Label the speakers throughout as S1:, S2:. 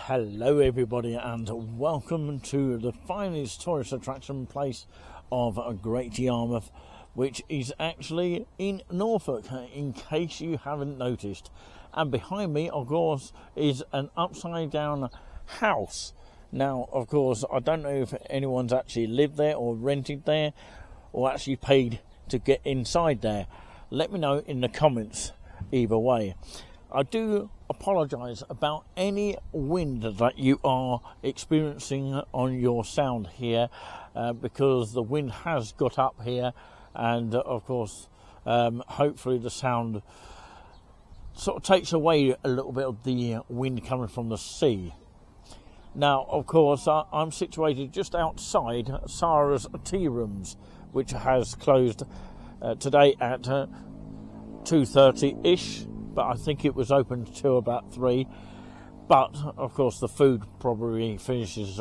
S1: Hello everybody and welcome to the finest tourist attraction place of Great Yarmouth, which is actually in Norfolk, in case you haven't noticed. And behind me, of course, is an upside down house. Now, of course, I don't know if anyone's actually lived there or rented there or actually paid to get inside there. Let me know in the comments either way. I do apologise about any wind that you are experiencing on your sound here, because the wind has got up here, and of course hopefully the sound sort of takes away a little bit of the wind coming from the sea. Now, of course, I'm situated just outside Sarah's Tea Rooms, which has closed today at 2:30-ish. But I think it was open till about 3. But of course the food probably finishes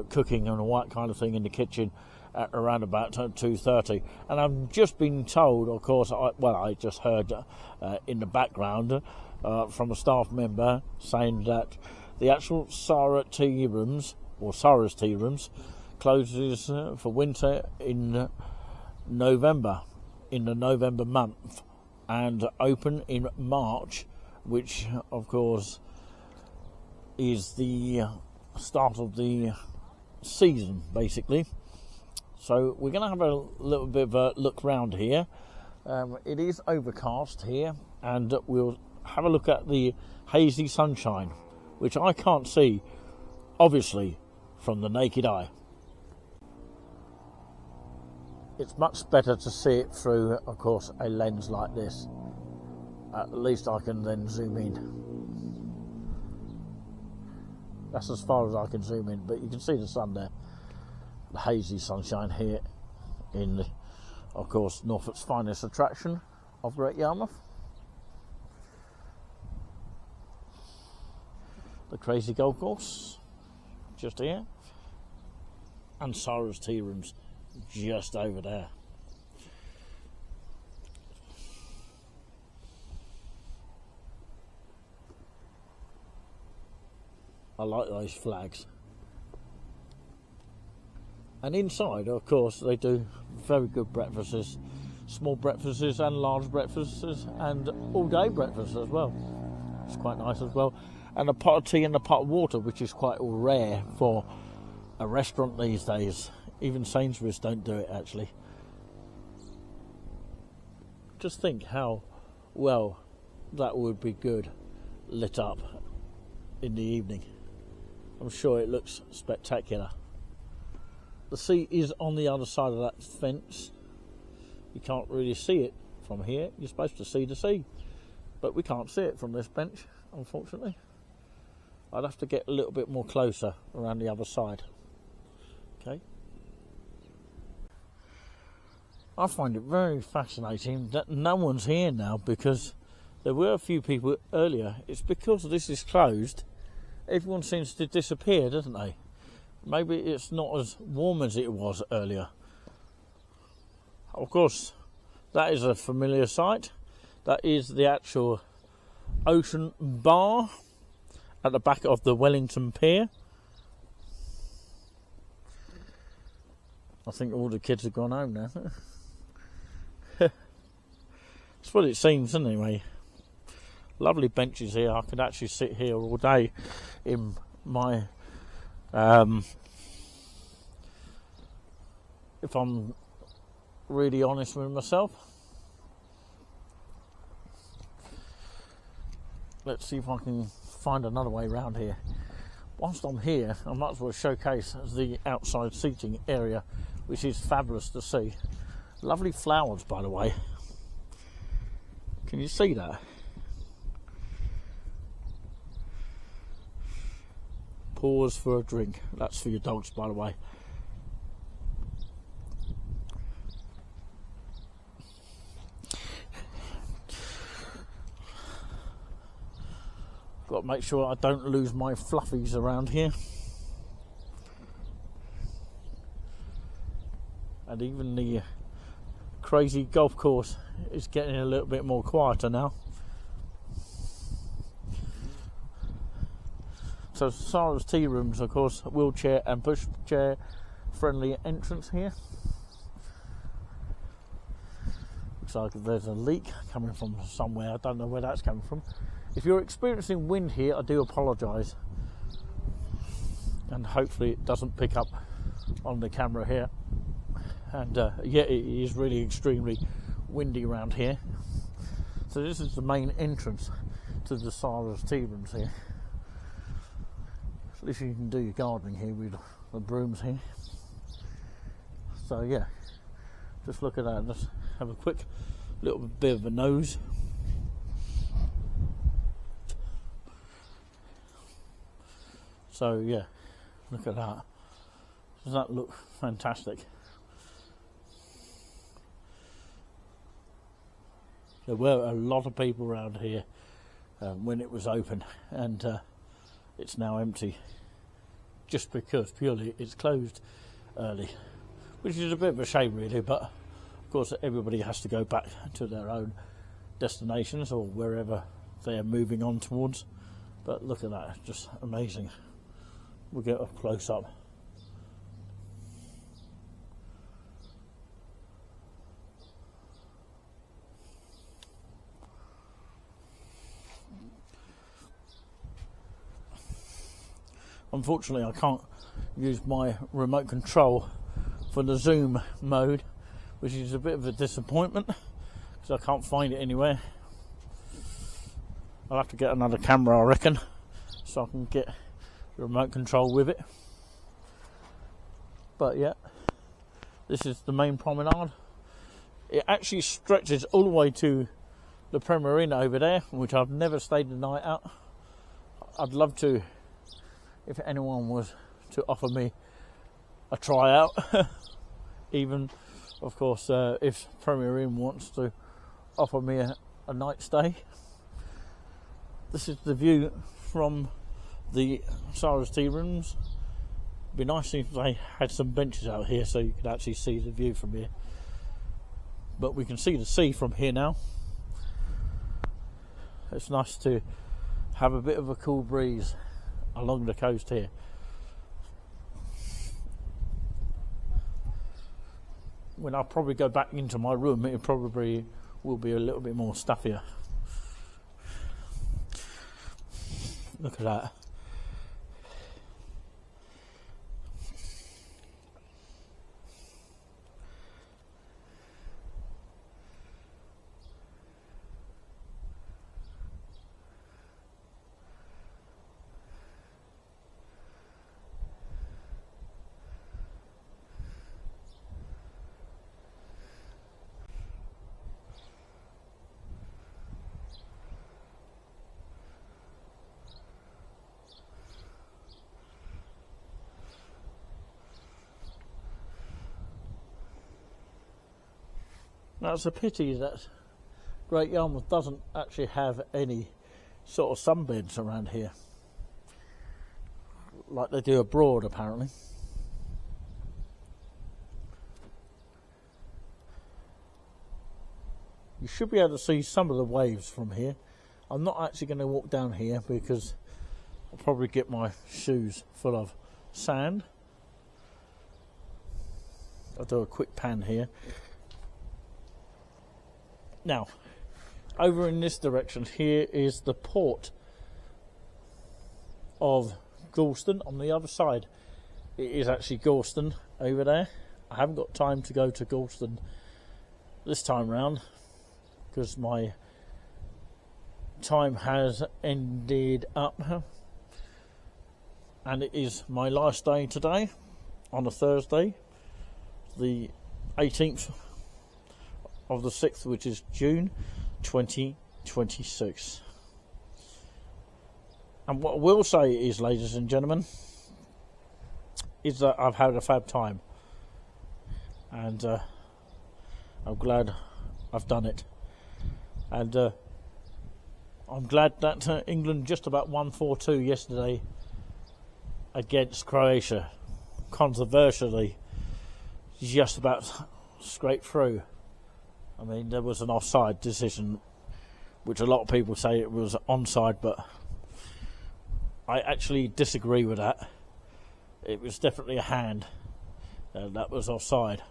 S1: cooking and all that kind of thing in the kitchen at around about 2:30. And I've just been told, of course, I just heard in the background from a staff member saying that the actual Sarah's Tea Rooms closes for winter in November, in the November month, and open in March, which of course is the start of the season basically. So we're going to have a little bit of a look round here. It is overcast here, and we'll have a look at the hazy sunshine, which I can't see obviously from the naked eye. It's much better to see it through, of course, a lens like this. At least I can then zoom in. That's as far as I can zoom in, but you can see the sun there. The hazy sunshine here in, of course, Norfolk's finest attraction of Great Yarmouth. The crazy golf course, just here. And Sarah's Tea Rooms, just over there. I like those flags. And inside, of course, they do very good breakfasts, small breakfasts and large breakfasts, and all-day breakfasts as well. It's quite nice as well. And a pot of tea and a pot of water, which is quite rare for a restaurant these days. Even Sainsbury's don't do it, actually. Just think how well that would be good lit up in the evening. I'm sure it looks spectacular. The sea is on the other side of that fence. You can't really see it from here. You're supposed to see the sea, but we can't see it from this bench, unfortunately. I'd have to get a little bit more closer around the other side. Okay. I find it very fascinating that no one's here now, because there were a few people earlier. It's because this is closed, everyone seems to disappear, doesn't they? Maybe it's not as warm as it was earlier. Of course, that is a familiar sight. That is the actual ocean bar at the back of the Wellington Pier. I think all the kids have gone home now. That's what it seems anyway. Lovely benches here. I could actually sit here all day in my if I'm really honest with myself. Let's see if I can find another way around here. Whilst I'm here, I might as well showcase the outside seating area, which is fabulous to see. Lovely flowers, by the way. Can you see that? Pause for a drink. That's for your dogs, by the way. Got to make sure I don't lose my fluffies around here. And even the crazy golf course is getting a little bit more quieter now. So Sarah's Tea Rooms, of course, wheelchair and pushchair friendly entrance here. Looks like there's a leak coming from somewhere. I don't know where that's coming from. If you're experiencing wind here, I do apologise, and hopefully it doesn't pick up on the camera here. And yeah, it is really extremely windy around here. So this is the main entrance to the Sarah's Tea Rooms here. At least you can do your gardening here with the brooms here. So yeah, just look at that. Let's have a quick little bit of a nose. So yeah, look at that. Does that look fantastic? There were a lot of people around here when it was open, and it's now empty just because purely it's closed early, which is a bit of a shame really, but of course everybody has to go back to their own destinations or wherever they are moving on towards. But look at that, just amazing. We'll get a close up. Unfortunately, I can't use my remote control for the zoom mode, which is a bit of a disappointment because I can't find it anywhere. I'll have to get another camera, I reckon, so I can get the remote control with it. But yeah, this is the main promenade. It actually stretches all the way to the Premier Inn over there, which I've never stayed the night at. I'd love to, if anyone was to offer me a tryout. Even, of course, if Premier Inn wants to offer me a night stay. This is the view from the Sarah's Tea Rooms. It'd be nice if they had some benches out here so you could actually see the view from here. But we can see the sea from here now. It's nice to have a bit of a cool breeze along the coast here. When I probably go back into my room, it probably will be a little bit more stuffier. Look at that. Now it's a pity that Great Yarmouth doesn't actually have any sort of sunbeds around here, like they do abroad apparently. You should be able to see some of the waves from here. I'm not actually going to walk down here because I'll probably get my shoes full of sand. I'll do a quick pan here. Now, over in this direction here is the port of Gorleston. On the other side, it is actually Gorleston over there. I haven't got time to go to Gorleston this time round because my time has ended up, and it is my last day today on a Thursday, the 18th of the 6th, which is June 2026. And what I will say is, ladies and gentlemen, is that I've had a fab time, and I'm glad I've done it. And I'm glad that England just about won 4-2 yesterday against Croatia. Controversially, just about scraped through. I mean, there was an offside decision, which a lot of people say it was onside, but I actually disagree with that. It was definitely a hand, and that was offside.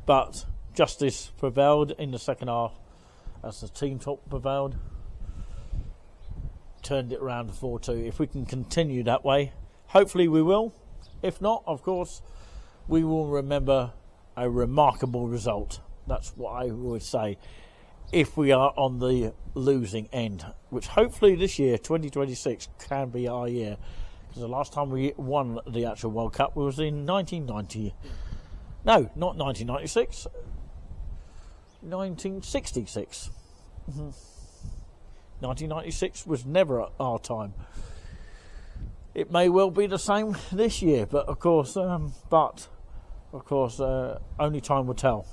S1: But justice prevailed in the second half as the team top prevailed. Turned it around to 4-2. If we can continue that way, hopefully we will. If not, of course, we will remember a remarkable result. That's what I would say. If we are on the losing end, which hopefully this year, 2026, can be our year. Because the last time we won the actual World Cup was in 1990. No, not 1996. 1966. 1996 was never our time. It may well be the same this year, but of course, only time will tell.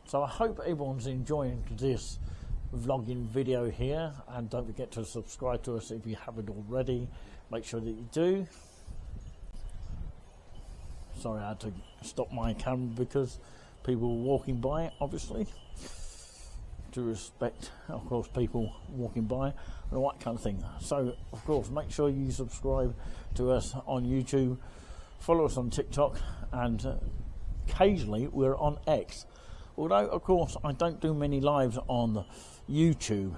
S1: So I hope everyone's enjoying this vlogging video here, and don't forget to subscribe to us if you haven't already. Make sure that you do. Sorry, I had to stop my camera because people were walking by, obviously, to respect, of course, people walking by and all that kind of thing. So, of course, make sure you subscribe to us on YouTube, follow us on TikTok, and occasionally we're on X. Although, of course, I don't do many lives on YouTube.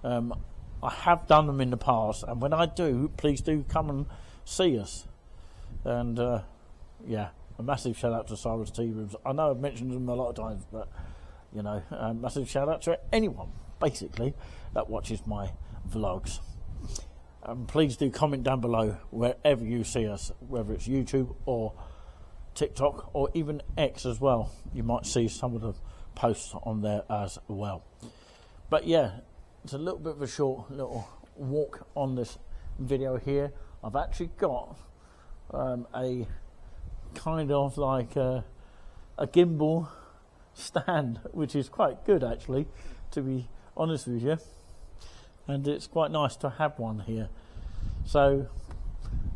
S1: I have done them in the past, and when I do, please do come and see us. And yeah, a massive shout out to Cyrus Tea Rooms. I know I've mentioned them a lot of times, but you know, a massive shout out to anyone basically that watches my vlogs. Please do comment down below wherever you see us, whether it's YouTube or TikTok or even X as well. You might see some of the posts on there as well. But yeah, it's a little bit of a short little walk on this video here. I've actually got a kind of like a gimbal stand, which is quite good actually, to be honest with you, and it's quite nice to have one here. So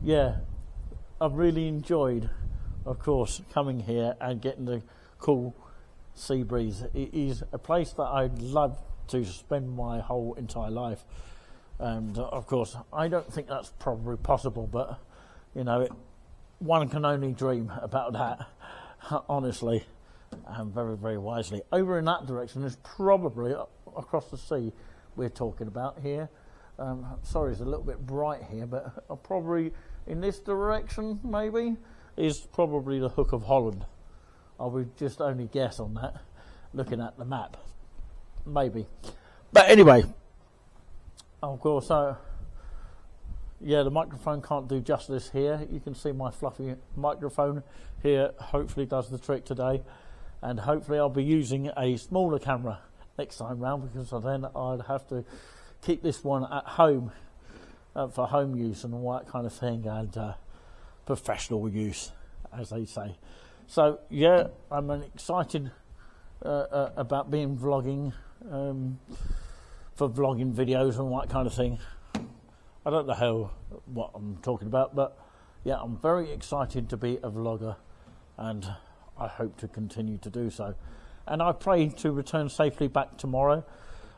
S1: yeah, I've really enjoyed, of course, coming here and getting the cool sea breeze. It is a place that I'd love to spend my whole entire life, and of course I don't think that's probably possible, but you know, one can only dream about that, honestly, and very, very wisely. Over in that direction is probably across the sea we're talking about here. Sorry, it's a little bit bright here, but probably in this direction maybe is probably the Hook of Holland. I would just only guess on that, looking at the map, maybe. But anyway, of course, yeah, the microphone can't do justice here. You can see my fluffy microphone here hopefully does the trick today, and hopefully I'll be using a smaller camera next time round, because then I'd have to keep this one at home for home use and all that kind of thing, and professional use, as they say. So yeah, I'm excited about being vlogging, for vlogging videos and all that kind of thing. I don't know what I'm talking about, but yeah, I'm very excited to be a vlogger, and I hope to continue to do so. And I pray to return safely back tomorrow.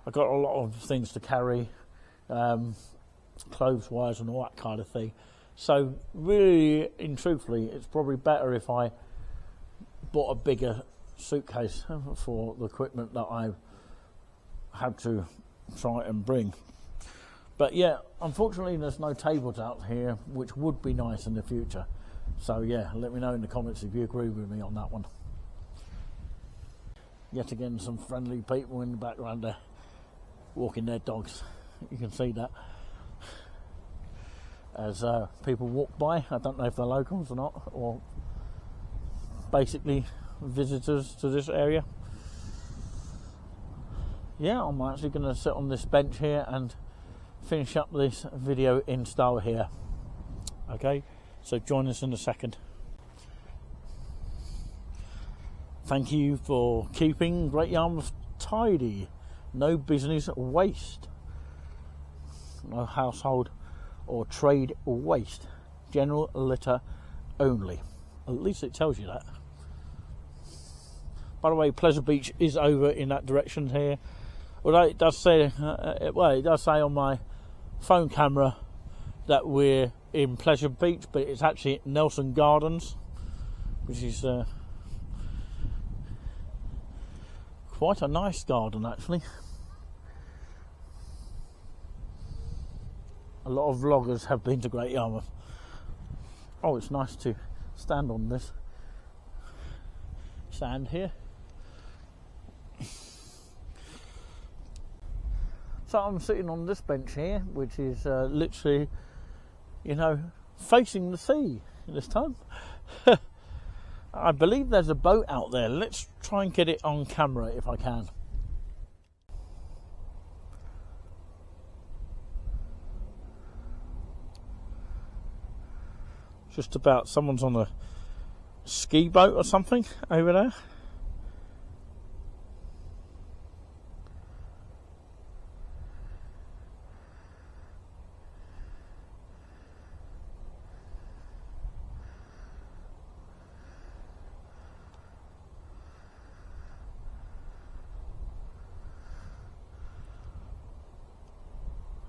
S1: I've got a lot of things to carry, clothes-wise and all that kind of thing. So really and truthfully, it's probably better if I bought a bigger suitcase for the equipment that I had to try and bring. But yeah, unfortunately there's no tables out here, which would be nice in the future. So yeah, let me know in the comments if you agree with me on that one. Yet again, some friendly people in the background there, walking their dogs. You can see that as people walk by. I don't know if they're locals or not, or basically visitors to this area. Yeah, I'm actually going to sit on this bench here and finish up this video in style here. Okay, so join us in a second. Thank you for keeping Great Yarmouth tidy. No business waste, no household or trade waste, general litter only. At least it tells you that. By the way, Pleasure Beach is over in that direction here. Although it does say, it does say on my phone camera that we're in Pleasure Beach, but it's actually Nelson Gardens, which is quite a nice garden actually. A lot of vloggers have been to Great Yarmouth. Oh, it's nice to stand on this sand here. So I'm sitting on this bench here, which is literally, you know, facing the sea this time. I believe there's a boat out there. Let's try and get it on camera if I can. Just about, someone's on a ski boat or something over there.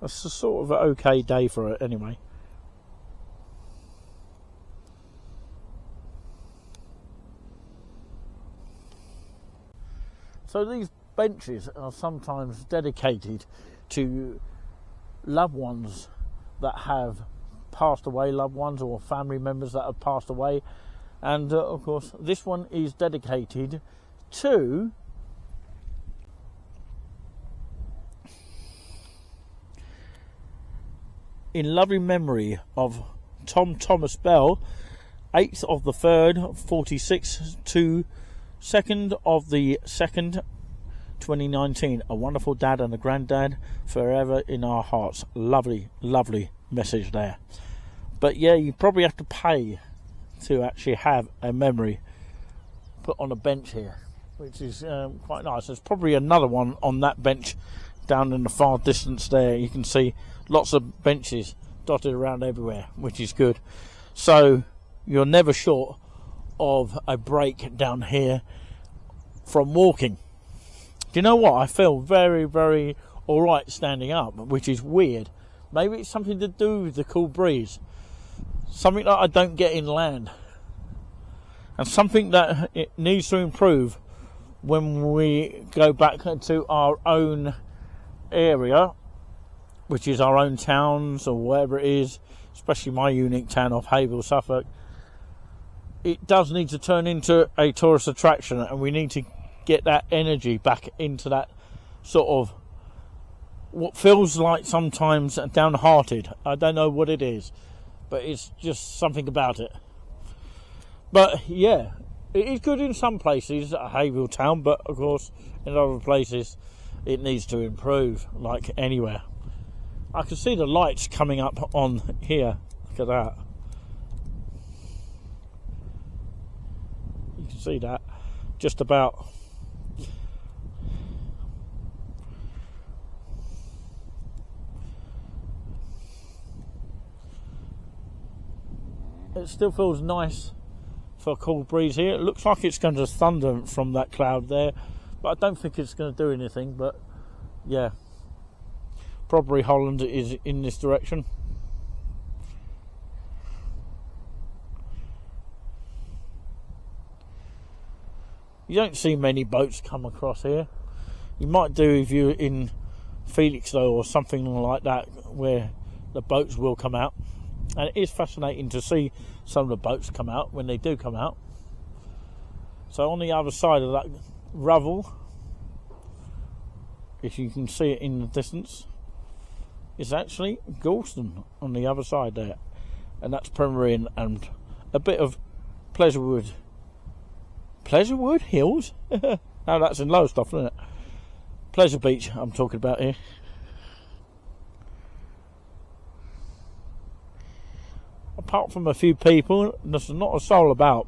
S1: It's a sort of an okay day for it anyway. So these benches are sometimes dedicated to loved ones that have passed away, loved ones or family members that have passed away. And of course this one is dedicated to in lovely memory of Tom Thomas Bell, 8th of the 3rd, 46 to 2nd of the 2nd, 2019. A wonderful dad and a granddad, forever in our hearts. Lovely, lovely message there. But yeah, you probably have to pay to actually have a memory put on a bench here, which is quite nice. There's probably another one on that bench down in the far distance there. You can see lots of benches dotted around everywhere, which is good. So you're never short of a break down here from walking. Do you know what? I feel very, very alright standing up, which is weird. Maybe it's something to do with the cool breeze. Something that I don't get inland. And something that it needs to improve when we go back to our own area, which is our own towns or wherever it is, especially my unique town of Hayville, Suffolk. It does need to turn into a tourist attraction, and we need to get that energy back into that sort of what feels like sometimes downhearted. I don't know what it is, but it's just something about it. But yeah, it is good in some places at Hayville town, but of course in other places it needs to improve, like anywhere. I can see the lights coming up on here. Look at that. You can see that just about. It still feels nice for a cool breeze here. It looks like it's going to thunder from that cloud there, but I don't think it's going to do anything. But yeah, probably Holland is in this direction. You don't see many boats come across here. You might do if you're in Felixstowe or something like that, where the boats will come out. And it is fascinating to see some of the boats come out when they do come out. So on the other side of that Rubble, if you can see it in the distance, is actually Galston on the other side there. And that's Primary and a bit of Pleasurewood. Pleasurewood Hills? No, that's in Lowestoft, isn't it? Pleasure Beach I'm talking about here. Apart from a few people, there's not a soul about.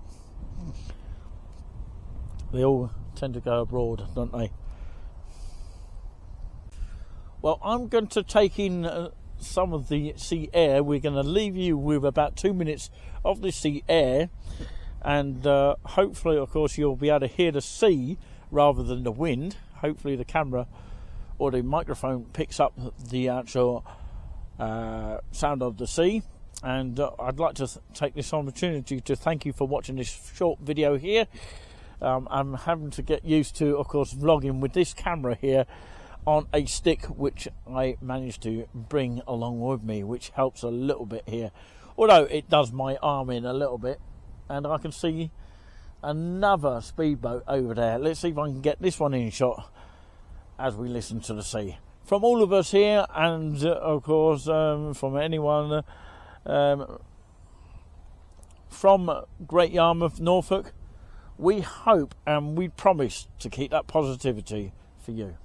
S1: They all tend to go abroad, don't they? Well, I'm going to take in some of the sea air. We're going to leave you with about 2 minutes of the sea air, and hopefully, of course, you'll be able to hear the sea rather than the wind. Hopefully the camera or the microphone picks up the actual sound of the sea. And I'd like to take this opportunity to thank you for watching this short video here. I'm having to get used to, of course, vlogging with this camera here on a stick, which I managed to bring along with me, which helps a little bit here, although it does my arm in a little bit. And I can see another speedboat over there. Let's see if I can get this one in shot as we listen to the sea. From all of us here, and of course from anyone from Great Yarmouth, Norfolk, we hope and we promise to keep that positivity for you.